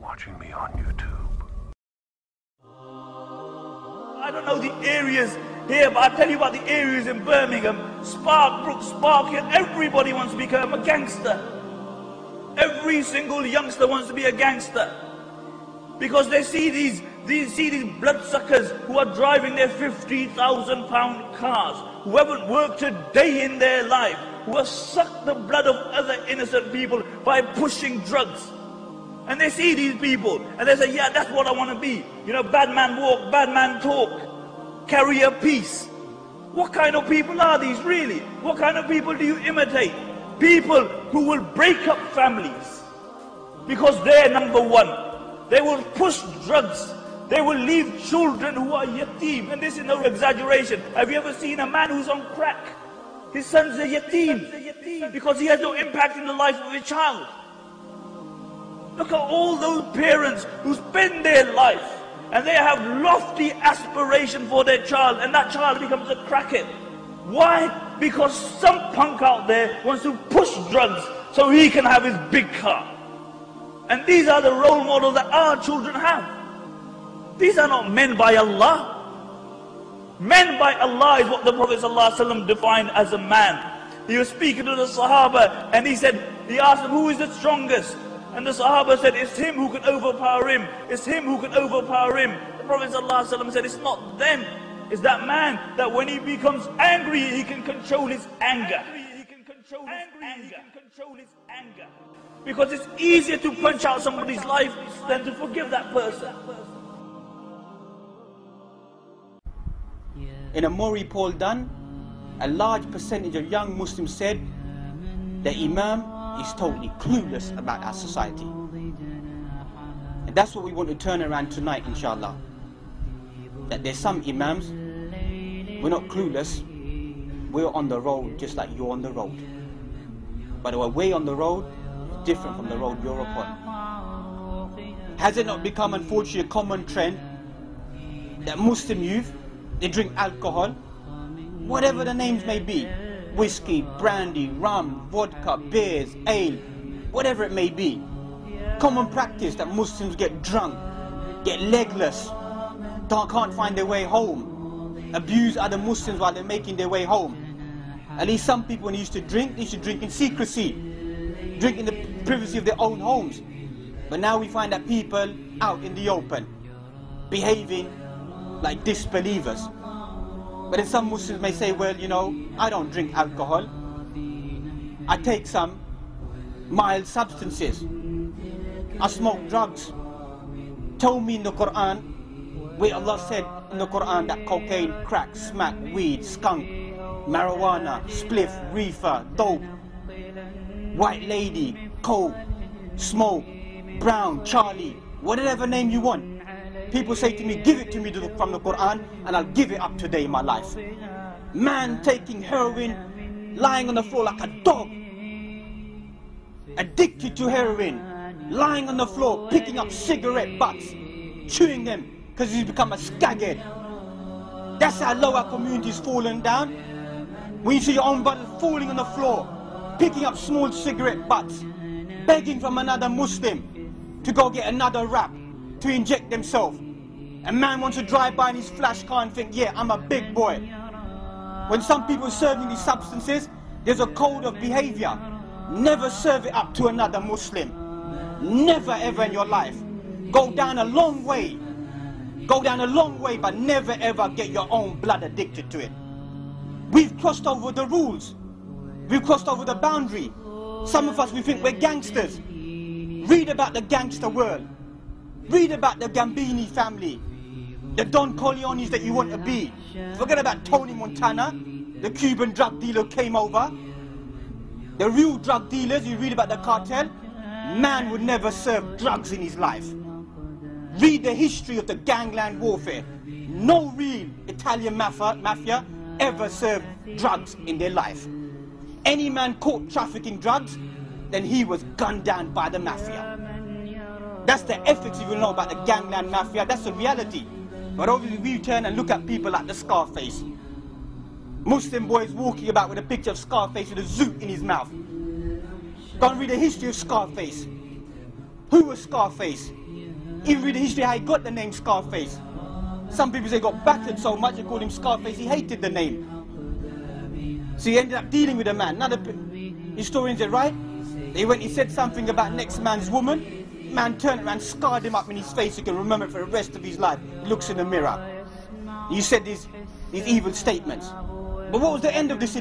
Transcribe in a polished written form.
watching me on YouTube. I don't know the areas here, but I'll tell you about the areas in Birmingham. Sparkbrook, Sparkhill, everybody wants to become a gangster. Every single youngster wants to be a gangster. Because they see these bloodsuckers who are driving their £50,000 cars, who haven't worked a day in their life, who have sucked the blood of other innocent people by pushing drugs. And they see these people and they say, yeah, that's what I want to be. You know, bad man walk, bad man talk, carry a peace. What kind of people are these really? What kind of people do you imitate? People who will break up families because they're number one. They will push drugs. They will leave children who are yatim. And this is no exaggeration. Have you ever seen a man who's on crack? His son's a yatim because he has no impact in the life of his child. Look at all those parents who spend their life and they have lofty aspiration for their child, and that child becomes a crackhead. Why? Because some punk out there wants to push drugs so he can have his big car. And these are the role models that our children have. These are not men by Allah. Men by Allah is what the Prophet ﷺ defined as a man. He was speaking to the Sahaba and he asked them, who is the strongest? And the Sahaba said, it's him who can overpower him. It's him who can overpower him. The Prophet ﷺ said, it's not them. It's that man that when he becomes angry, he can control his anger. Because it's easier to punch out somebody's life than to forgive that person. In a Mori poll done, a large percentage of young Muslims said the Imam is totally clueless about our society. And that's what we want to turn around tonight, inshallah. That there's some Imams, we're not clueless, we're on the road just like you're on the road. But our way on the road is different from the road you're upon. Has it not become, unfortunately, a common trend that Muslim youth, they drink alcohol, whatever the names may be, whiskey, brandy, rum, vodka, beers, ale, whatever it may be. Common practice that Muslims get drunk, get legless, can't find their way home, abuse other Muslims while they're making their way home. At least some people, when they used to drink, they used to drink in secrecy, drink in the privacy of their own homes. But now we find that people out in the open, behaving like disbelievers. But then some Muslims may say, well, you know, I don't drink alcohol. I take some mild substances. I smoke drugs. Tell me in the Quran, where Allah said in the Quran that cocaine, crack, smack, weed, skunk, marijuana, spliff, reefer, dope, white lady, coke, smoke, brown, Charlie, whatever name you want. People say to me, give it to me from the Quran and I'll give it up today in my life. Man taking heroin, lying on the floor like a dog, addicted to heroin, lying on the floor, picking up cigarette butts, chewing them because he's become a skaghead. That's how low our community's fallen down. When you see your own brothers falling on the floor, picking up small cigarette butts, begging from another Muslim to go get another wrap to inject themselves. A man wants to drive by in his flash car and think, yeah, I'm a big boy. When some people are serving these substances, there's a code of behavior. Never serve it up to another Muslim. Never ever in your life. Go down a long way. Go down a long way, but never ever get your own blood addicted to it. We've crossed over the rules. We've crossed over the boundary. Some of us, we think we're gangsters. Read about the gangster world. Read about the Gambini family, the Don Corleones that you want to be. Forget about Tony Montana, the Cuban drug dealer who came over. The real drug dealers, you read about the cartel. Man would never serve drugs in his life. Read the history of the gangland warfare. No real Italian mafia ever served drugs in their life. Any man caught trafficking drugs, then he was gunned down by the mafia. That's the ethics you will know about the gangland mafia. That's the reality. But obviously we turn and look at people like the Scarface. Muslim boys walking about with a picture of Scarface with a zoot in his mouth. Go and read the history of Scarface. Who was Scarface? Even read the history how he got the name Scarface. Some people say he got battered so much they called him Scarface, he hated the name. So he ended up dealing with a man. None of the historians are right. He said something about next man's woman. Man turned around, scarred him up in his face. He can remember it for the rest of his life. He looks in the mirror. He said these evil statements. But what was the end of this?